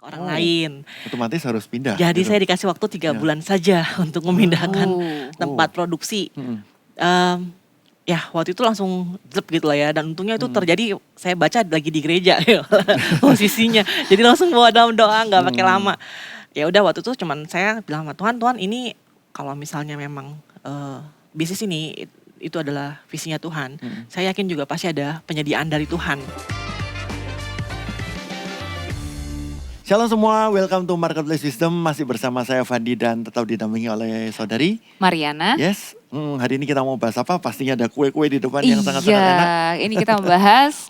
ke orang Oh, lain. otomatis harus pindah Jadi gitu. saya dikasih waktu 3 Ya. bulan saja untuk memindahkan tempat Oh. produksi. Mm-mm. Ya waktu itu langsung zep gitu lah ya, dan untungnya itu Mm. terjadi saya baca lagi di gereja ya, posisinya. Jadi langsung bawa dalam doa, nggak pakai lama. Ya udah waktu itu cuman saya bilang sama Tuhan, Tuhan ini kalau misalnya memang bisnis ini itu adalah visinya Tuhan, saya yakin juga pasti ada penyediaan dari Tuhan. Shalom semua, welcome to Marketplace Wisdom. Masih bersama saya Fandi dan tetap didampingi oleh saudari Mariana. Yes, hari ini kita mau bahas apa? Pastinya ada kue-kue di depan yang sangat-sangat enak. Ini kita membahas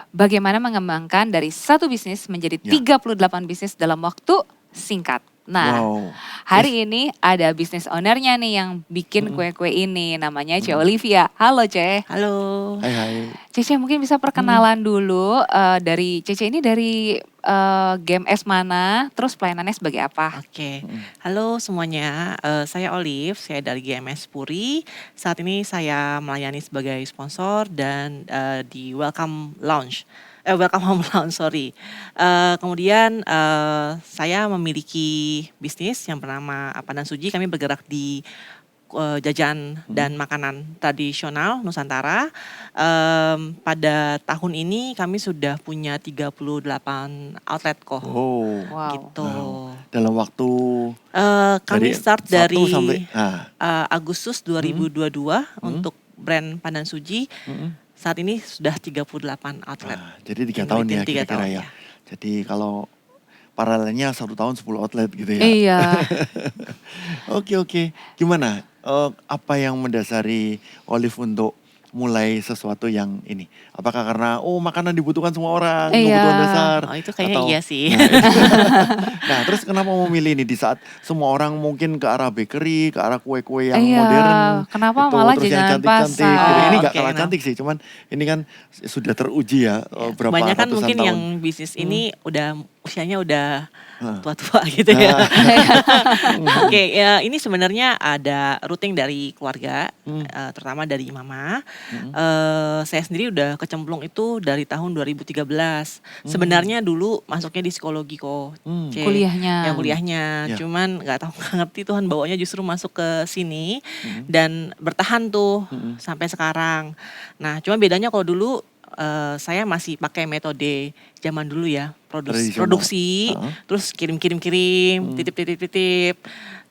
bagaimana mengembangkan dari satu bisnis menjadi 38 bisnis dalam waktu singkat. Nah, hari ini ada bisnis ownernya nih yang bikin kue-kue ini, namanya Ce Olivia. Halo Ce. Halo. Hai. Cece mungkin bisa perkenalan dulu dari Cece ini dari GMS mana, terus pelayanannya sebagai apa? Oke. Halo semuanya, saya Olive, saya dari GMS Puri. Saat ini saya melayani sebagai sponsor dan di Welcome Home Lounge, sorry. Kemudian saya memiliki bisnis yang bernama Pandan Suji. Kami bergerak di jajan dan makanan tradisional Nusantara. Pada tahun ini kami sudah punya 38 outlet kok. Wow. Gitu. Dalam waktu kami start dari sampai, Agustus 2022 untuk brand Pandan Suji. Saat ini sudah 38 outlet. Jadi 3 tahun ya kira-kira ya. Jadi kalau paralelnya 1 tahun 10 outlet gitu ya. Iya. Oke. Gimana? Apa yang mendasari Olive untuk mulai sesuatu yang ini? Apakah karena makanan dibutuhkan semua orang, kebutuhan dasar? Oh itu kayaknya iya sih. Nah terus kenapa memilih ini di saat semua orang mungkin ke arah bakery, ke arah kue-kue yang modern? Kenapa gitu, malah terus yang jajanan cantik-cantik. pasar? Ini gak kalah cantik sih, cuman ini kan sudah teruji ya berapa Kebanyakan ratusan mungkin tahun. yang bisnis ini usianya udah tua-tua gitu ya. Oke, ya ini sebenarnya ada routing dari keluarga, terutama dari mama. Saya sendiri udah kecemplung itu dari tahun 2013. Sebenarnya dulu masuknya di psikologi kok, Kuliahnya. kuliahnya. Cuman nggak tahu nggak ngerti Tuhan bawanya justru masuk ke sini dan bertahan tuh sampai sekarang. Nah, cuma bedanya kalau dulu saya masih pakai metode zaman dulu ya, produksi, terus kirim, titip.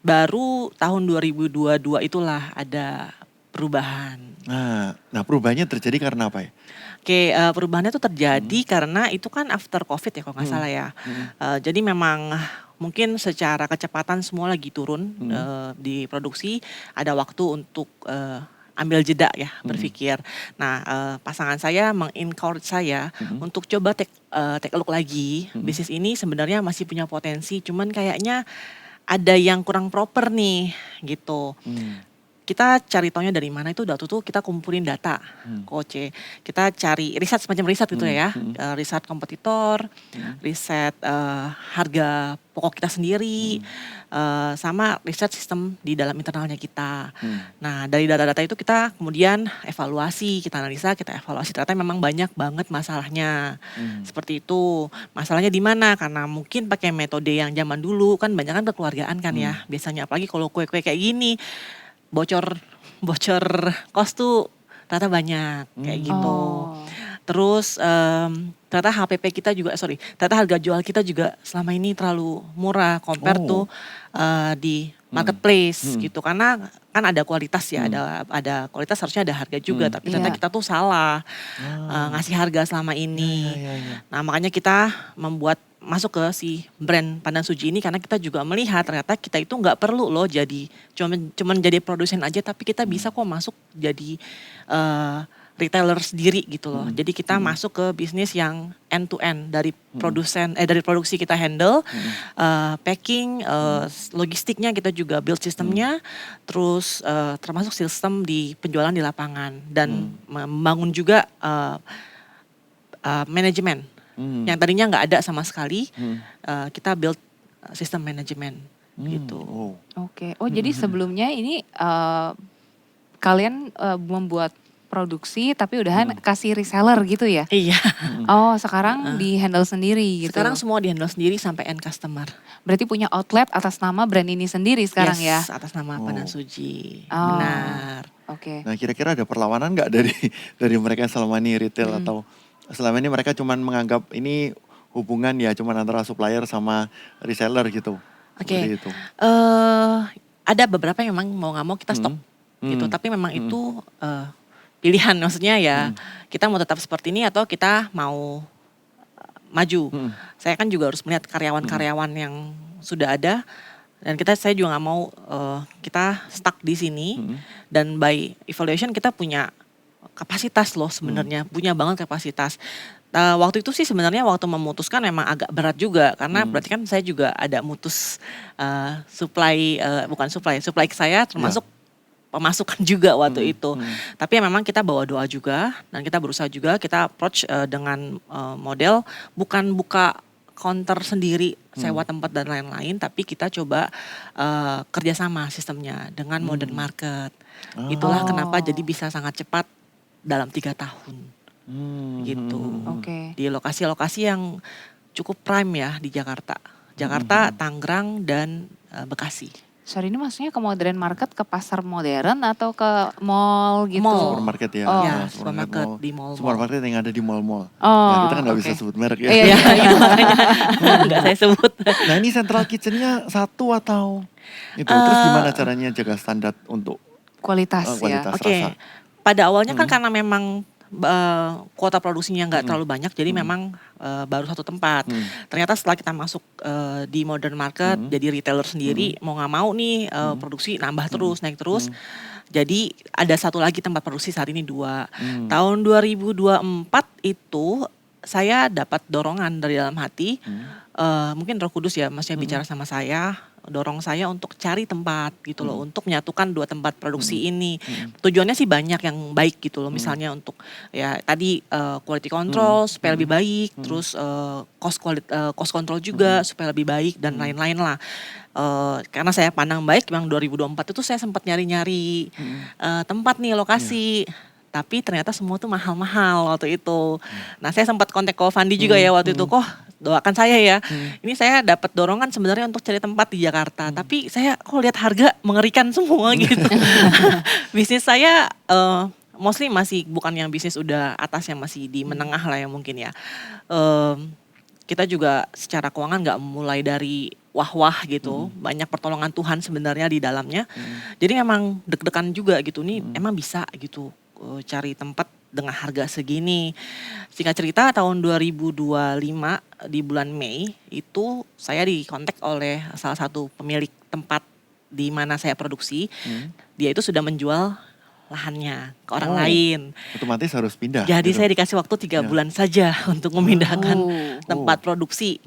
Baru tahun 2022 itulah ada perubahan. Nah perubahannya terjadi karena apa ya? Oke, perubahannya itu terjadi karena itu kan after COVID ya kalau nggak salah ya. Jadi memang mungkin secara kecepatan semua lagi turun di produksi, ada waktu untuk ambil jeda ya, berpikir. Nah, pasangan saya mengencourage saya untuk coba take a look lagi. Bisnis ini sebenarnya masih punya potensi, cuman kayaknya ada yang kurang proper nih, gitu. Kita cari taunya dari mana itu waktu itu kita kumpulin data, Koce. Kita cari semacam riset gitu ya, riset kompetitor, riset harga pokok kita sendiri, sama riset sistem di dalam internalnya kita. Nah dari data-data itu kita kemudian kita analisa, kita evaluasi. Ternyata memang banyak banget masalahnya. Seperti itu. Masalahnya di mana? Karena mungkin pakai metode yang zaman dulu kan banyak kan kekeluargaan kan ya. Biasanya apalagi kalau kue-kue kayak gini, bocor kos tuh ternyata banyak kayak gitu. Terus ternyata ternyata harga jual kita juga selama ini terlalu murah compare tuh di marketplace gitu, karena kan ada kualitas ya, ada kualitas, harusnya ada harga juga, tapi ternyata kita tuh salah ngasih harga selama ini. Nah makanya kita masuk ke si brand Pandan Suji ini karena kita juga melihat ternyata kita itu nggak perlu loh jadi cuman jadi produsen aja, tapi kita bisa kok masuk jadi retailer sendiri gitu loh. Jadi kita masuk ke bisnis yang end to end, dari dari produksi kita handle, packing, logistiknya kita juga build sistemnya, terus termasuk sistem di penjualan di lapangan dan membangun juga manajemen. Yang tadinya nggak ada sama sekali, kita build sistem manajemen gitu. Oke. Jadi sebelumnya ini kalian membuat produksi tapi udahan kasih reseller gitu ya? Iya. Oh sekarang di handle sendiri gitu. Sekarang semua di handle sendiri sampai end customer. Berarti punya outlet atas nama brand ini sendiri sekarang ya? Yes, atas nama Pandan Suji. Oh. Benar. Oke. Nah kira-kira ada perlawanan nggak dari mereka yang selama ini retail atau selama ini mereka cuman menganggap ini hubungan ya cuman antara supplier sama reseller gitu. Oke. Seperti itu. Ada beberapa yang memang mau nggak mau kita stop gitu. Tapi memang itu pilihan, maksudnya ya kita mau tetap seperti ini atau kita mau maju. Saya kan juga harus melihat karyawan-karyawan yang sudah ada dan saya juga nggak mau kita stuck di sini. Dan by evaluation kita punya kapasitas loh sebenarnya, punya banget kapasitas. Waktu itu sih sebenarnya waktu memutuskan memang agak berat juga karena berarti kan saya juga ada mutus supply ke saya termasuk pemasukan juga waktu itu. Tapi memang kita bawa doa juga dan kita berusaha juga kita approach dengan model bukan buka counter sendiri, sewa tempat dan lain-lain, tapi kita coba kerjasama sistemnya dengan modern market. Itulah kenapa jadi bisa sangat cepat dalam 3 tahun. Gitu. Oke. Di lokasi-lokasi yang cukup prime ya di Jakarta. Jakarta, Tangerang, dan Bekasi. Sorry, ini maksudnya ke modern market, ke pasar modern atau ke mall gitu? Mall. Supermarket ya. Oh. Ya, Nah, supermarket di mall-mall. Supermarket yang ada di mall-mall. Oh, Ya, kita kan nggak oke. bisa sebut merek ya. Iya, Ya, itu makanya nggak saya sebut. Nah ini central kitchennya satu atau itu? Terus gimana caranya jaga standar untuk Kualitas ya. kualitas Oke, rasa? pada awalnya kan karena memang kuota produksinya nggak terlalu banyak, jadi memang baru satu tempat. Ternyata setelah kita masuk di modern market, jadi retailer sendiri, mau nggak mau nih produksi nambah terus, naik terus. Jadi ada satu lagi tempat produksi saat ini 2. Tahun 2024 itu saya dapat dorongan dari dalam hati, mungkin Roh Kudus ya maksudnya bicara sama saya, dorong saya untuk cari tempat gitu loh, untuk menyatukan 2 tempat produksi ini. Tujuannya sih banyak yang baik gitu loh, misalnya untuk ya tadi quality control supaya lebih baik, terus cost control juga supaya lebih baik dan lain-lain lah. Karena saya pandang baik, memang 2024 itu saya sempat nyari-nyari tempat nih, lokasi. Tapi ternyata semua tuh mahal-mahal waktu itu. Nah saya sempat kontak Ko Fandi juga ya waktu itu, kok doakan saya ya. Ini saya dapat dorongan sebenarnya untuk cari tempat di Jakarta. Tapi saya kok lihat harga mengerikan semua gitu. Bisnis saya mostly masih bukan yang bisnis udah atas, yang masih di menengah lah ya mungkin ya. Kita juga secara keuangan gak mulai dari wah-wah gitu. Banyak pertolongan Tuhan sebenarnya di dalamnya. Jadi memang deg-degan juga gitu, nih emang bisa gitu cari tempat dengan harga segini. Singkat cerita tahun 2025 di bulan Mei itu saya dikontak oleh salah satu pemilik tempat di mana saya produksi. Dia itu sudah menjual lahannya ke orang lain. Otomatis harus pindah. Jadi gitu. saya dikasih waktu 3 bulan saja untuk memindahkan tempat produksi.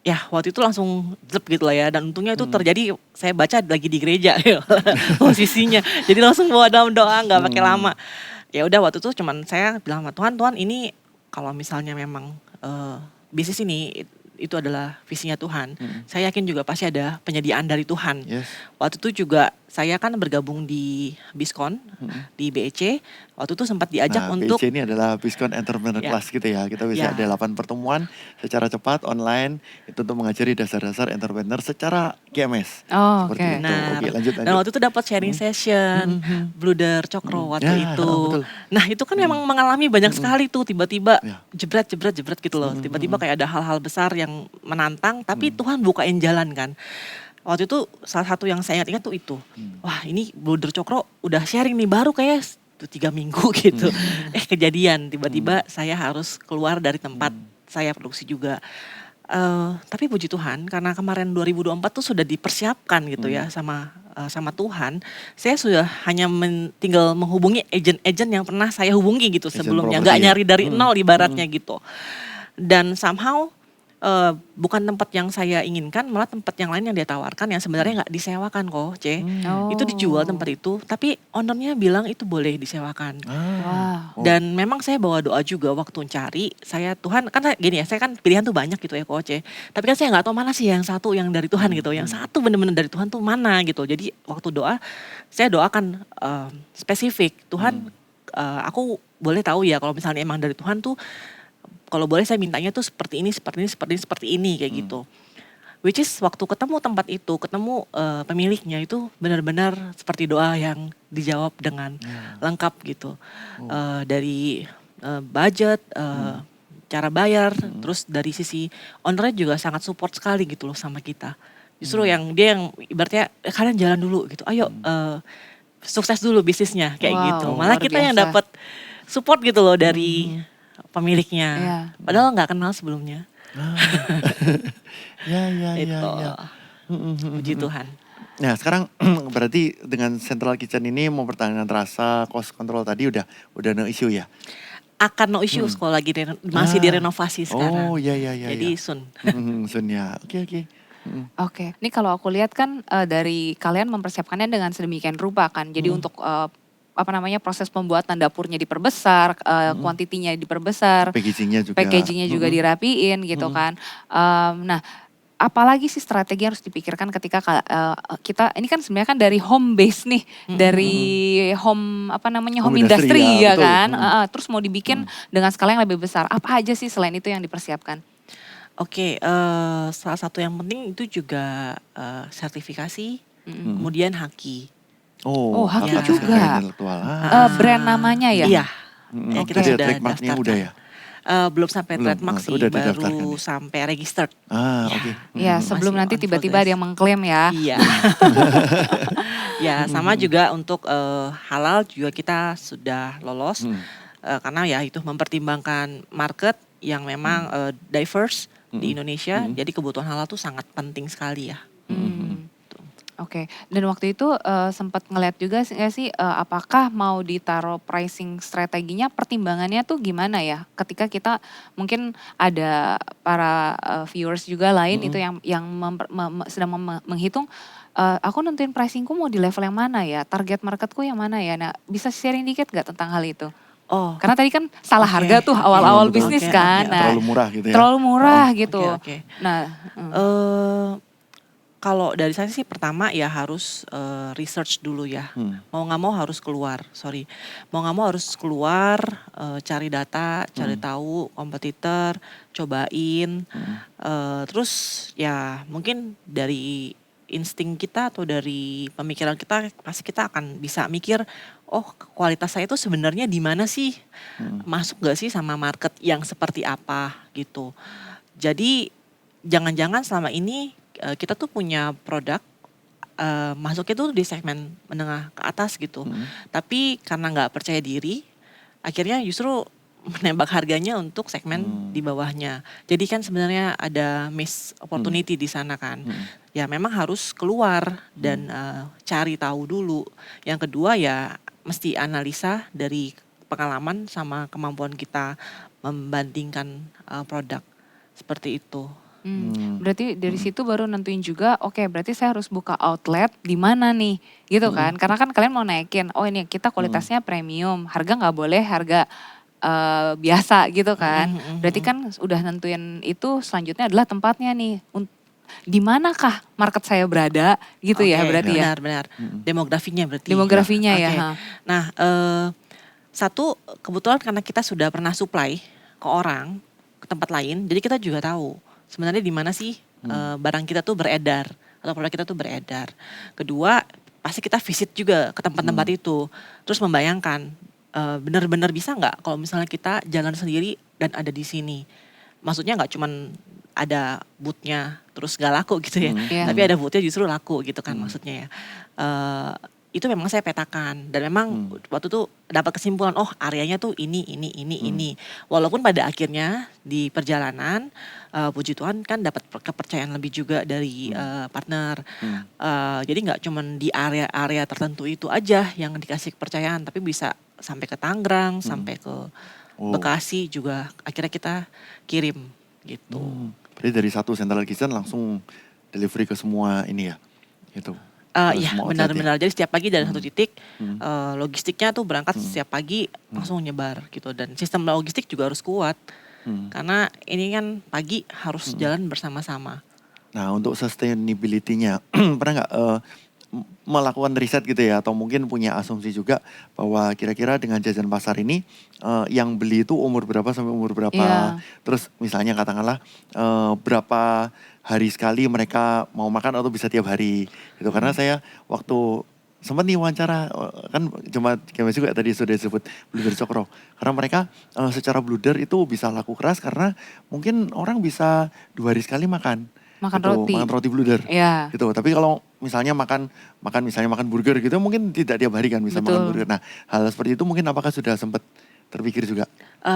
Ya waktu itu langsung jep gitu lah ya, dan untungnya itu terjadi, saya baca lagi di gereja ya, posisinya, jadi langsung bawa dalam doa, nggak pakai lama. Ya udah waktu itu cuman saya bilang sama Tuhan ini kalau misalnya memang bisnis ini itu adalah visinya Tuhan, saya yakin juga pasti ada penyediaan dari Tuhan. Yes. Waktu itu juga saya kan bergabung di Biskon, di BEC. Waktu itu sempat diajak untuk BEC ini adalah Biskon Entrepreneur Ya. Class gitu ya. Kita bisa Ya. ada 8 pertemuan secara cepat online itu untuk mengajari dasar-dasar entrepreneur secara GMS. Oh, Seperti oke. itu. Benar. Oke, lanjut. Dan waktu itu dapat sharing session, Bluder Cokro waktu Ya, itu. betul. Nah itu kan memang mengalami banyak sekali tuh, tiba-tiba Ya. jebret gitu loh. Tiba-tiba kayak ada hal-hal besar yang menantang, tapi Tuhan bukain jalan kan. Waktu itu salah satu yang saya ingat tuh itu. Wah ini Bluder Cokro udah sharing nih, baru kayak 3 minggu gitu. Kejadian tiba-tiba saya harus keluar dari tempat saya produksi juga. Tapi puji Tuhan karena kemarin 2024 tuh sudah dipersiapkan gitu ya sama Tuhan. Saya sudah hanya tinggal menghubungi agent-agent yang pernah saya hubungi gitu Agent sebelumnya, property nggak ya? nyari dari nol ibaratnya gitu. Dan somehow bukan tempat yang saya inginkan, malah tempat yang lain yang dia tawarkan yang sebenarnya nggak disewakan kok, C. Itu dijual tempat itu, tapi ownernya bilang itu boleh disewakan. Wah. Dan memang saya bawa doa juga waktu cari, Tuhan kan gini ya, saya kan pilihan tuh banyak gitu ya Coach. Tapi kan saya nggak tahu mana sih yang satu yang dari Tuhan gitu, yang satu bener-bener dari Tuhan tuh mana gitu. Jadi waktu doa, saya doakan spesifik, Tuhan aku boleh tahu ya kalau misalnya emang dari Tuhan tuh, kalau boleh saya mintanya tuh seperti ini, seperti ini, seperti ini, seperti ini kayak gitu. Which is waktu ketemu tempat itu, ketemu pemiliknya itu benar-benar seperti doa yang dijawab dengan lengkap gitu. Dari budget, cara bayar, terus dari sisi ownernya juga sangat support sekali gitu loh sama kita. Justru dia yang ibaratnya kalian jalan dulu gitu, ayo sukses dulu bisnisnya kayak gitu. Malah luar kita yang biasa. dapat support gitu loh dari pemiliknya. Iya. Padahal nggak kenal sebelumnya. Ya. Itu. Puji Tuhan. Nah sekarang berarti dengan central kitchen ini mempertahankan rasa, cost control tadi udah no issue ya? Akan no issues kalau lagi masih direnovasi sekarang. Oh iya. Jadi soon. Sun ya, oke. Oke, ini kalau aku lihat kan dari kalian mempersiapkannya dengan sedemikian rupa kan. Jadi untuk proses pembuatan dapurnya diperbesar, kuantitinya diperbesar, packagingnya juga dirapiin gitu kan. Nah, apalagi sih strategi yang harus dipikirkan ketika kita ini kan sebenarnya kan dari home base nih, dari home home industry ya betul. kan. Terus mau dibikin dengan skala yang lebih besar. Apa aja sih selain itu yang dipersiapkan? Oke, salah satu yang penting itu juga sertifikasi, kemudian haki. Oh, haki hak juga. Intelektual. Brand namanya ya? Iya. Ya, kita Jadi sudah trademarknya daftarkan. udah ya? Belum sampai Belum, trademark sih, udah didaftarkan baru ya? sampai registered. Oke. Ya, sebelum Masih nanti on tiba-tiba ada progress. yang mengklaim ya. Iya. Ya, sama juga untuk halal juga kita sudah lolos. Karena ya itu mempertimbangkan market yang memang diverse di Indonesia. Jadi kebutuhan halal tuh sangat penting sekali ya. Oke, dan waktu itu sempat ngeliat juga nggak sih apakah mau ditaruh pricing strateginya, pertimbangannya tuh gimana ya? Ketika kita mungkin ada para viewers juga lain itu yang sedang menghitung, aku nentuin pricingku mau di level yang mana ya? Target marketku yang mana ya? Nah, bisa sharing dikit nggak tentang hal itu? Oh, Karena tadi kan salah Oke. harga tuh awal-awal Betul. bisnis Oke, kan. oke. Nah, Terlalu murah gitu ya? terlalu murah gitu. Oke. Nah, Kalau dari saya sih pertama ya harus research dulu ya. Mau nggak mau harus keluar, Mau nggak mau harus keluar, cari data, cari tahu kompetitor, cobain. Terus ya mungkin dari insting kita atau dari pemikiran kita pasti kita akan bisa mikir, oh kualitas saya itu sebenarnya di mana sih? Masuk nggak sih sama market yang seperti apa gitu. Jadi jangan-jangan selama ini kita tuh punya produk masuknya tuh di segmen menengah ke atas gitu. Tapi karena nggak percaya diri, akhirnya justru menembak harganya untuk segmen di bawahnya. Jadi kan sebenarnya ada miss opportunity di sana kan. Ya memang harus keluar dan cari tahu dulu. Yang kedua ya mesti analisa dari pengalaman sama kemampuan kita membandingkan produk seperti itu. Berarti dari situ baru nentuin juga, oke berarti saya harus buka outlet di mana nih, gitu kan? Karena kan kalian mau naikin, oh ini kita kualitasnya premium, harga nggak boleh harga biasa gitu kan? Berarti kan udah nentuin itu selanjutnya adalah tempatnya nih, di manakah market saya berada, gitu ya Oke, berarti ya? benar. Demografinya berarti. Demografinya ya. Oke. Ha. Nah, satu kebetulan karena kita sudah pernah supply ke orang, ke tempat lain, jadi kita juga tahu sebenarnya di mana sih barang kita tuh beredar atau produk kita tuh beredar. Kedua, pasti kita visit juga ke tempat-tempat itu, terus membayangkan benar-benar bisa nggak kalau misalnya kita jalan sendiri dan ada di sini. Maksudnya nggak cuman ada booth-nya terus nggak laku gitu ya, tapi ada booth-nya justru laku gitu kan maksudnya ya. Itu memang saya petakan dan memang waktu itu dapat kesimpulan, oh areanya tuh ini. Walaupun pada akhirnya di perjalanan puji Tuhan kan dapat kepercayaan lebih juga dari partner. Jadi nggak cuman di area-area tertentu itu aja yang dikasih kepercayaan, tapi bisa sampai ke Tangerang, sampai ke Bekasi juga akhirnya kita kirim gitu. Berarti dari satu central kitchen langsung delivery ke semua ini ya, gitu. Ke Iya semua outlet ya. benar-benar. Jadi setiap pagi dari satu titik, Hmm. logistiknya tuh berangkat setiap pagi langsung nyebar gitu. Dan sistem logistik juga harus kuat. Hmm. Karena ini kan pagi harus jalan bersama-sama. Nah untuk sustainability-nya pernah nggak melakukan riset gitu ya, atau mungkin punya asumsi juga bahwa kira-kira dengan jajan pasar ini yang beli itu umur berapa sampai umur berapa, Iya. terus misalnya katakanlah berapa hari sekali mereka mau makan atau bisa tiap hari gitu. Karena saya waktu sempat nih wawancara kan cuma KMS juga tadi sudah disebut Bluder Cokro, karena mereka secara bluder itu bisa laku keras karena mungkin orang bisa 2 hari sekali makan. Makan Gitu, roti. makan roti bluder. Iya. Gitu. Tapi kalau misalnya makan burger gitu mungkin tidak tiap hari kan bisa makan Betul. burger. Nah, hal seperti itu mungkin apakah sudah sempat terpikir juga?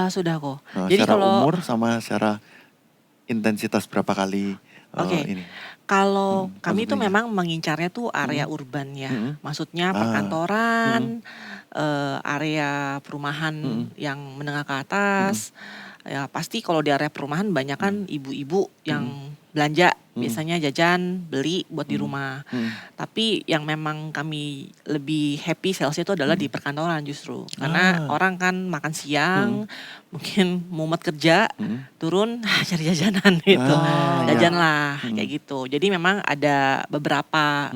Sudah kok. Jadi Secara kalau umur sama secara intensitas berapa kali Oke. ini? Kalau kami tuh konsumsinya? memang mengincarnya tuh area urban ya. Mm-mm. Maksudnya Ah. perkantoran, area perumahan yang menengah ke atas. Ya pasti kalau di area perumahan banyak kan ibu-ibu yang belanja, biasanya jajan, beli buat di rumah. Tapi yang memang kami lebih happy salesnya itu adalah di perkantoran justru. Karena orang kan makan siang, mungkin mumet kerja, turun cari jajanan gitu. Ah, ya. Jajan lah kayak gitu. Jadi memang ada beberapa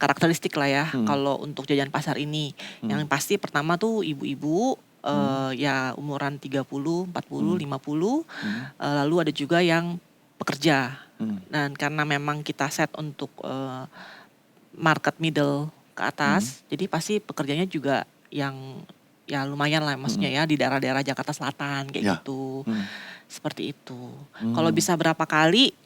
karakteristik lah ya kalau untuk jajan pasar ini. Yang pasti pertama tuh ibu-ibu ya umuran 30, 40, 50. Lalu ada juga yang pekerja. Dan karena memang kita set untuk market middle ke atas, jadi pasti pekerjanya juga yang ya lumayan lah maksudnya ya di daerah-daerah Jakarta Selatan kayak Ya. gitu. Seperti itu. Kalau bisa berapa kali,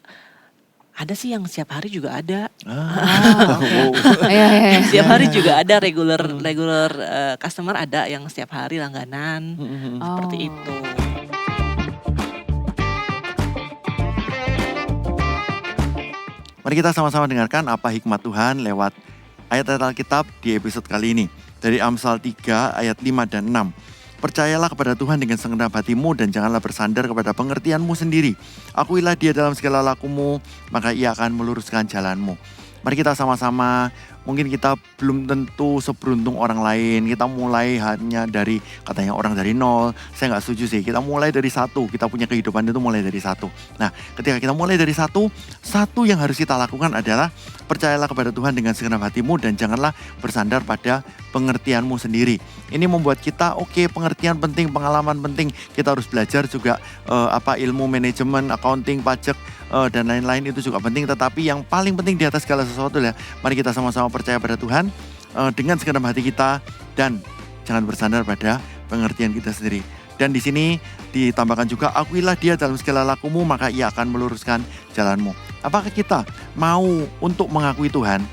ada sih yang setiap hari juga ada. Wow. Iya, iya, iya. Setiap hari juga ada regular customer, ada yang setiap hari langganan. Seperti Oh. itu. Mari kita sama-sama dengarkan apa hikmat Tuhan lewat ayat-ayat Alkitab di episode kali ini. Dari Amsal 3 ayat 5 dan 6. Percayalah kepada Tuhan dengan segenap hatimu dan janganlah bersandar kepada pengertianmu sendiri. Akuilah Dia dalam segala lakumu, maka Ia akan meluruskan jalanmu. Mari kita sama-sama, mungkin kita belum tentu seberuntung orang lain. Kita mulai hanya dari, katanya orang dari nol. Saya nggak setuju sih, kita mulai dari satu. Kita punya kehidupan itu mulai dari satu. Nah, ketika kita mulai dari satu yang harus kita lakukan adalah percayalah kepada Tuhan dengan segenap hatimu dan janganlah bersandar pada pengertianmu sendiri. Ini membuat kita pengertian penting, pengalaman penting. Kita harus belajar juga ilmu manajemen, accounting, pajak dan lain-lain itu juga penting. Tetapi yang paling penting di atas segala sesuatu ya, mari kita sama-sama percaya pada Tuhan dengan segenap hati kita dan jangan bersandar pada pengertian kita sendiri. Dan di sini ditambahkan juga, akuilah Dia dalam segala lakumu, maka Ia akan meluruskan jalanmu. Apakah kita mau untuk mengakui Tuhan?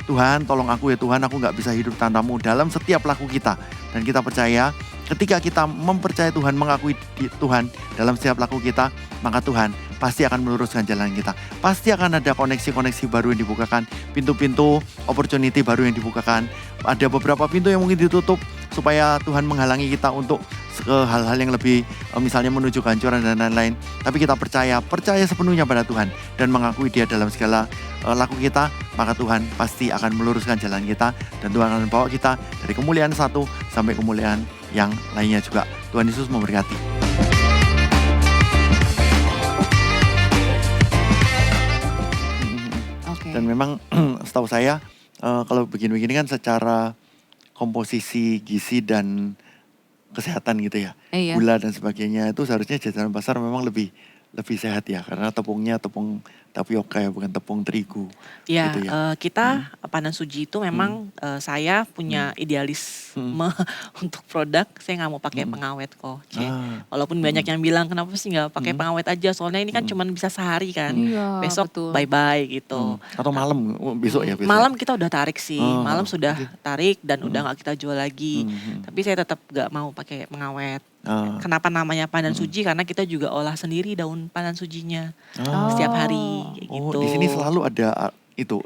Tuhan, tolong aku ya Tuhan, aku gak bisa hidup tanpamu dalam setiap laku kita. Dan kita percaya, ketika kita mempercayai Tuhan, mengakui Tuhan dalam setiap laku kita, maka Tuhan pasti akan meluruskan jalan kita. Pasti akan ada koneksi-koneksi baru yang dibukakan, pintu-pintu opportunity baru yang dibukakan. Ada beberapa pintu yang mungkin ditutup supaya Tuhan menghalangi kita untuk ke hal-hal yang lebih misalnya menuju kehancuran dan lain-lain. Tapi kita percaya sepenuhnya pada Tuhan dan mengakui Dia dalam segala laku kita, maka Tuhan pasti akan meluruskan jalan kita dan Tuhan akan membawa kita dari kemuliaan satu sampai kemuliaan yang lainnya juga. Tuhan Yesus memberkati. Oke. Dan memang setahu saya kalau begini-begini kan secara komposisi gizi dan kesehatan gitu ya. Iya. Gula dan sebagainya itu seharusnya jajanan pasar memang lebih sehat ya, karena tepungnya tepung tapioka ya, bukan tepung terigu. Ya, Gitu ya. kita Pandan Suji itu memang saya punya idealisme untuk produk. Saya nggak mau pakai pengawet kok. Walaupun banyak yang bilang kenapa sih nggak pakai pengawet aja? Soalnya ini kan cuma bisa sehari kan. Iya, Besok betul. bye-bye gitu. Atau malam, besok ya besok. Malam kita udah tarik sih, Oh, malam sudah tarik dan udah nggak kita jual lagi. Tapi saya tetap nggak mau pakai pengawet. Kenapa namanya Pandan Suji? Karena kita juga olah sendiri daun pandan sujinya setiap hari kayak gitu. Di sini selalu ada itu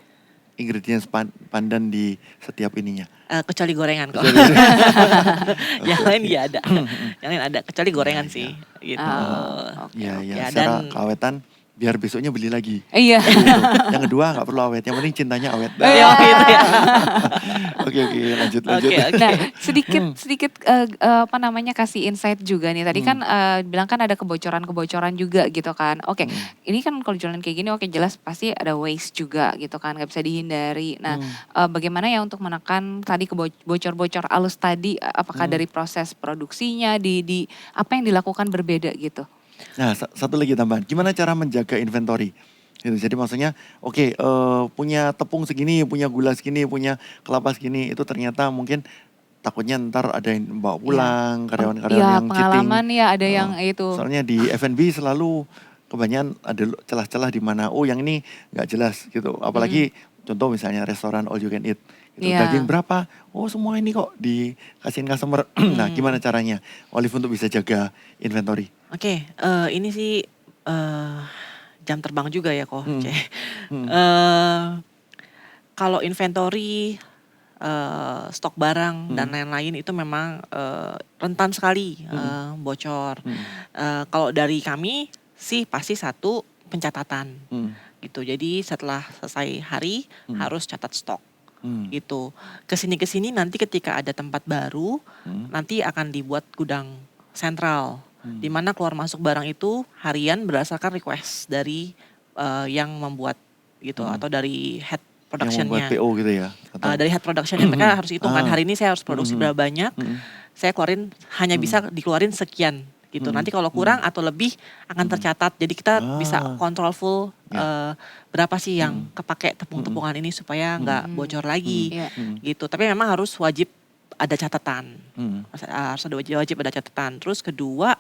ingredients pandan di setiap ininya? Kecuali gorengan kok. Yang lain ya ada. Yang lain ada, kecuali gorengan Iya, sih gitu. Oke, Iya, oke. iya. Ya, Secara dan keawetan biar besoknya beli lagi. Iya. Gitu. Yang kedua nggak perlu awet, yang penting cintanya awet. ya gitu ya. Oke, lanjut. Oke, oke. Nah, sedikit apa namanya kasih insight juga nih. Tadi kan bilang kan ada kebocoran-kebocoran juga gitu kan. Oke, ini kan kalau jualan kayak gini oke jelas pasti ada waste juga gitu kan, nggak bisa dihindari. Nah, bagaimana ya untuk menekan tadi bocor-bocor halus tadi, apakah dari proses produksinya di apa yang dilakukan berbeda gitu? Nah, satu lagi tambahan. Gimana cara menjaga inventory? Gitu. Jadi maksudnya, oke, punya tepung segini, punya gula segini, punya kelapa segini, itu ternyata mungkin takutnya ntar ada yang bawa pulang, karyawan-karyawan Iya, yang cheating. pengalaman ya ada Heeh. yang itu. Soalnya di F&B selalu kebanyakan ada celah-celah di mana, oh yang ini nggak jelas gitu. Apalagi contoh misalnya restoran all you can eat. Gitu. Iya. Daging berapa? Oh semua ini kok dikasihin customer. Nah gimana caranya Olive untuk bisa jaga inventory? Oke, ini sih jam terbang juga ya kok. Kalau inventory, stok barang dan lain-lain itu memang rentan sekali bocor. Kalau dari kami sih pasti satu pencatatan gitu. Jadi setelah selesai hari harus catat stok gitu. Kesini nanti ketika ada tempat baru nanti akan dibuat gudang sentral. Di mana keluar masuk barang itu harian berdasarkan request dari yang membuat gitu atau dari head Yang membuat productionnya. PO gitu ya? Atau, Dari head productionnya mereka harus hitungkan hari ini saya harus produksi berapa banyak, saya keluarin hanya bisa dikeluarin sekian gitu. Nanti kalau kurang atau lebih akan tercatat. Jadi kita bisa kontrol full berapa sih yang kepake tepung-tepungan ini supaya nggak bocor lagi Iya. gitu. Tapi memang harus wajib ada catatan. Harus ada wajib ada catatan. Terus kedua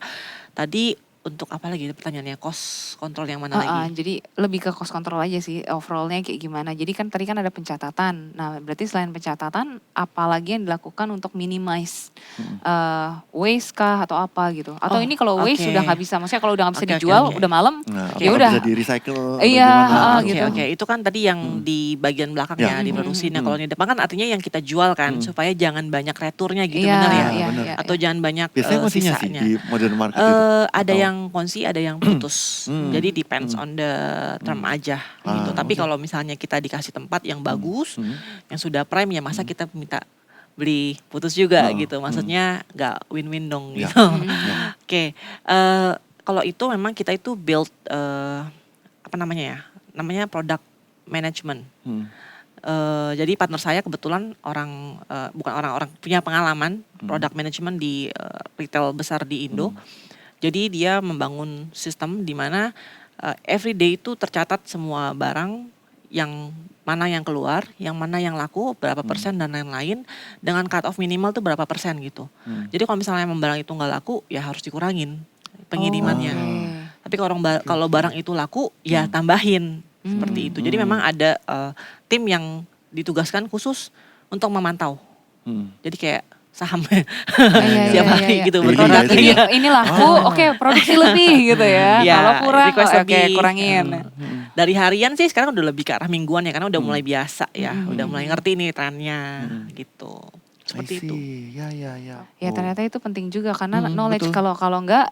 tadi untuk apa lagi pertanyaannya, cost control yang mana lagi? Jadi lebih ke cost control aja sih, overallnya kayak gimana. Jadi kan tadi kan ada pencatatan. Nah berarti selain pencatatan, apalagi yang dilakukan untuk minimize waste kah atau apa gitu? Atau Oh, ini kalau waste oke. sudah nggak bisa, maksudnya kalau udah nggak bisa Oke, dijual, oke. udah malam, nah, ya apakah udah. bisa di recycle atau Iya, gimana? Oke, gitu. oke. Itu kan tadi yang di bagian belakangnya, di produksi. Nah kalau di depan kan artinya yang kita jual kan, supaya jangan banyak returnya gitu, Iya, benar ya? iya, benar. iya, Atau iya. jangan banyak Biasanya konsinya sih sisanya. di modern market itu. Ada Atau- yang konsi, ada yang putus. Jadi depends on the term aja gitu. Tapi kalau misalnya kita dikasih tempat yang bagus, yang sudah prime ya masa kita minta beli putus juga gitu. Maksudnya nggak win-win dong Ya. gitu. Oke, kalau itu memang kita itu build apa namanya ya? Namanya product management. Jadi partner saya kebetulan bukan orang punya pengalaman product management di retail besar di Indo. Jadi dia membangun sistem di mana every day itu tercatat semua barang yang mana yang keluar, yang mana yang laku, berapa persen dan lain-lain dengan cut off minimal tuh berapa persen gitu. Jadi kalau misalnya barang itu nggak laku ya harus dikurangin pengirimannya. Tapi kalau barang itu laku ya tambahin seperti itu. Jadi memang ada tim yang ditugaskan khusus untuk memantau. Jadi kayak saham Iya, tiap hari gitu Daily berproduk. gitu ya. Ini laku, oke produksi lebih gitu ya. Iya, Kalau kurang, request oke lebih. kurangin. Dari harian sih sekarang udah lebih ke arah mingguan ya karena udah mulai biasa ya, udah mulai ngerti nih trennya gitu. Seperti itu. Ya. Ya Oh. ternyata itu penting juga karena knowledge betul. kalau enggak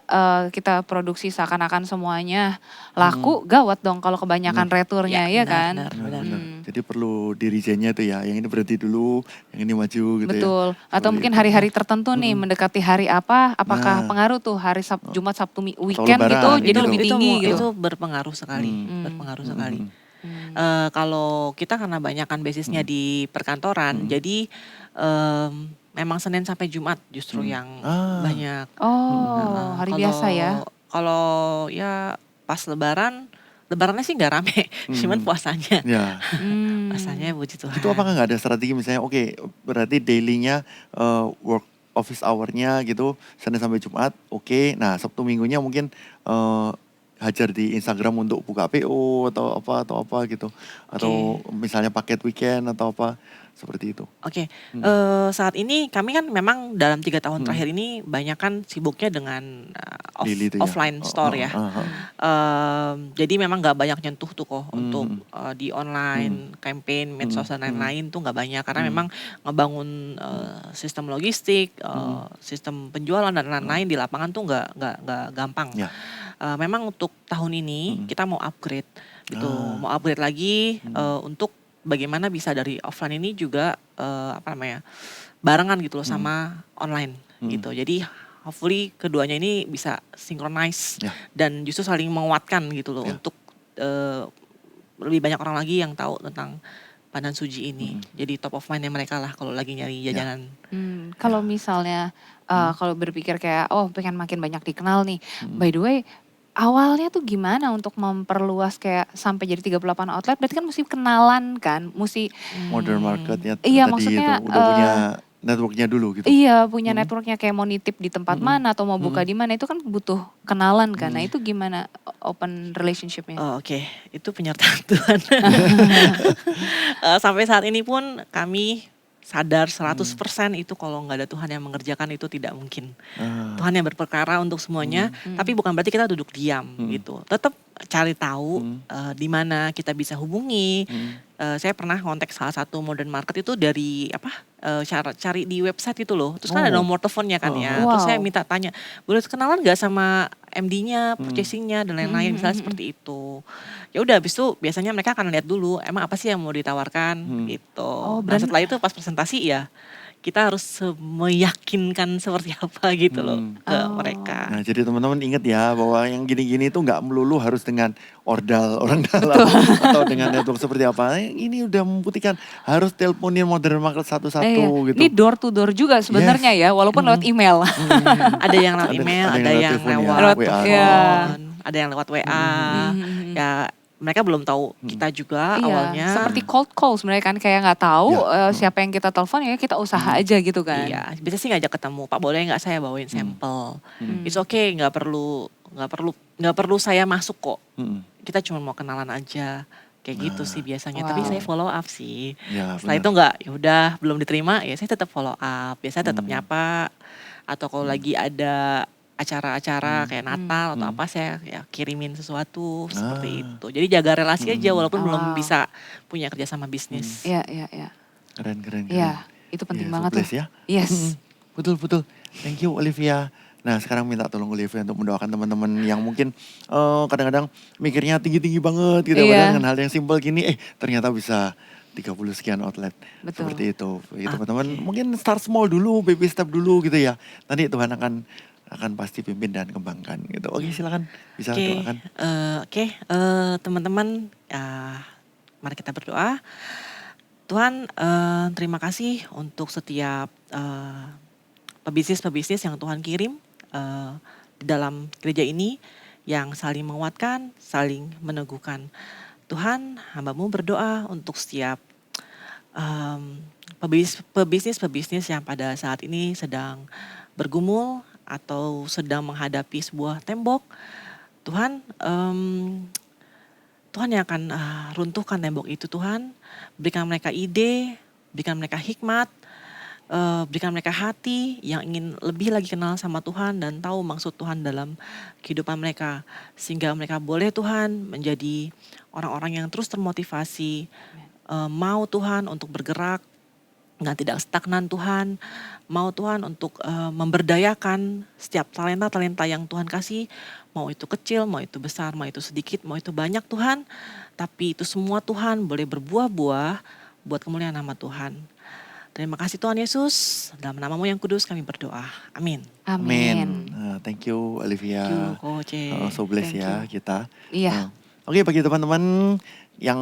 kita produksi seakan-akan semuanya laku, gawat dong kalau kebanyakan returnya ya kan. Benar. Jadi perlu dirijennya tuh ya, yang ini berhenti dulu, yang ini maju gitu Betul. ya. Atau Seperti mungkin itu. hari-hari tertentu nih mendekati hari apa, apakah Nah. pengaruh tuh hari Jumat, Sabtu, weekend Lebaran, gitu jadi gitu. lebih tinggi itu gitu. berpengaruh sekali, berpengaruh sekali. Kalau kita karena banyakkan basisnya di perkantoran, jadi memang Senin sampai Jumat justru yang banyak. Oh, hari biasa ya. Kalau ya pas Lebarannya sih nggak rame, cuman puasanya. Ya. Puasanya puji Tuhan. Itu apakah nggak ada strategi misalnya, oke berarti dailynya work office hour-nya gitu, Senin sampai Jumat, oke. Nah Sabtu Minggunya mungkin hajar di Instagram untuk buka PO atau apa gitu. Atau misalnya paket weekend atau apa seperti itu. Oke, saat ini kami kan memang dalam 3 tahun terakhir ini banyak kan sibuknya dengan Daily itu ya. offline store ya. Jadi memang nggak banyak nyentuh tuh kok untuk di online campaign, medsos dan lain-lain tuh nggak banyak karena memang ngebangun sistem logistik, sistem penjualan dan lain-lain di lapangan tuh nggak gampang. Ya. Memang untuk tahun ini kita mau upgrade gitu, mau upgrade lagi untuk bagaimana bisa dari offline ini juga barengan gitu loh sama online gitu. Jadi hopefully keduanya ini bisa synchronize dan justru saling menguatkan gitu loh untuk lebih banyak orang lagi yang tahu tentang Pandan Suji ini. Jadi top of mind-nya mereka lah kalau lagi nyari jajanan. Kalau misalnya kalau berpikir kayak pengen makin banyak dikenal nih. By the way, awalnya tuh gimana untuk memperluas kayak sampai jadi 38 outlet? Berarti kan mesti kenalan kan, mesti Modern marketnya iya, tadi maksudnya, itu udah punya networknya dulu gitu. Iya, punya networknya kayak mau nitip di tempat mana atau mau buka di mana itu kan butuh kenalan kan. Nah itu gimana open relationship-nya? Oke, itu penyertaan Tuhan. Sampai saat ini pun kami sadar 100% itu kalau nggak ada Tuhan yang mengerjakan itu tidak mungkin. Tuhan yang berperkara untuk semuanya, tapi bukan berarti kita duduk diam gitu. Tetap cari tahu di mana kita bisa hubungi. Saya pernah kontak salah satu modern market itu dari cari di website itu loh. Terus kan ada nomor teleponnya kan ya. Terus saya minta tanya, boleh kenalan nggak sama MD-nya, purchasing-nya dan lain-lain misalnya seperti itu. Ya udah habis itu biasanya mereka akan lihat dulu emang apa sih yang mau ditawarkan gitu. Nah setelah itu pas presentasi ya kita harus meyakinkan seperti apa gitu loh ke mereka. Nah jadi teman-teman ingat ya bahwa yang gini-gini itu nggak melulu harus dengan ordal orang dalam atau dengan network seperti apa. Ini udah membuktikan harus teleponin modern market satu-satu gitu. Ini door to door juga sebenarnya ya, walaupun lewat email. Ada yang lewat email, ada yang lewat telepon, ada yang lewat WA. Ya mereka belum tahu kita juga awalnya. Seperti cold call sebenarnya kan kayak nggak tahu siapa yang kita telepon ya kita usaha aja gitu kan. Iya, biasa sih ngajak ketemu. Pak boleh nggak saya bawain sampel? It's okay, nggak perlu saya masuk kok. Kita cuma mau kenalan aja. Kayak gitu sih biasanya. Tapi saya follow up sih. Ya, setelah itu nggak, ya udah belum diterima ya saya tetap follow up. Biasanya tetap nyapa. Atau kalau lagi ada acara-acara kayak Natal atau apa saya ya kirimin sesuatu seperti itu. Jadi jaga relasi aja walaupun belum bisa punya kerjasama bisnis. Iya. Keren. Iya, itu penting banget tuh. Ya. Yes. Betul. Thank you Olivia. Nah sekarang minta tolong Olivia untuk mendoakan teman-teman yang mungkin kadang-kadang mikirnya tinggi-tinggi banget gitu. Padahal dengan hal yang simpel gini ternyata bisa 30 sekian outlet. Betul. Seperti itu. Teman-teman mungkin start small dulu, baby step dulu gitu ya. Nanti Tuhan akan pasti pimpin dan kembangkan gitu. Oke silakan bisa doakan. Teman-teman mari kita berdoa. Tuhan terima kasih untuk setiap pebisnis yang Tuhan kirim di dalam gereja ini yang saling menguatkan, saling meneguhkan. Tuhan, hamba-Mu berdoa untuk setiap pebisnis yang pada saat ini sedang bergumul atau sedang menghadapi sebuah tembok. Tuhan, Tuhan yang akan runtuhkan tembok itu Tuhan. Berikan mereka ide, berikan mereka hikmat, berikan mereka hati yang ingin lebih lagi kenal sama Tuhan dan tahu maksud Tuhan dalam kehidupan mereka. Sehingga mereka boleh Tuhan menjadi orang-orang yang terus termotivasi, mau Tuhan untuk bergerak, dan tidak stagnan Tuhan. Mau Tuhan untuk memberdayakan setiap talenta-talenta yang Tuhan kasih. Mau itu kecil, mau itu besar, mau itu sedikit, mau itu banyak Tuhan. Tapi itu semua Tuhan boleh berbuah-buah buat kemuliaan nama Tuhan. Terima kasih Tuhan Yesus. Dalam nama-Mu yang kudus kami berdoa. Amin. Thank you Olivia. Thank you Coach. So bless ya kita. Iya. Oke bagi teman-teman yang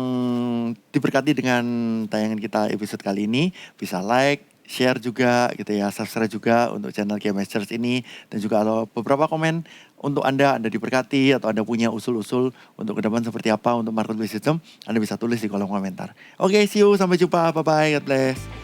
diberkati dengan tayangan kita episode kali ini, bisa like, share juga gitu ya, subscribe juga untuk channel GMS Church ini. Dan juga ada beberapa komen untuk Anda diberkati atau Anda punya usul-usul untuk ke depan seperti apa untuk marketplace system, Anda bisa tulis di kolom komentar. Oke, see you, sampai jumpa, bye-bye, God bless.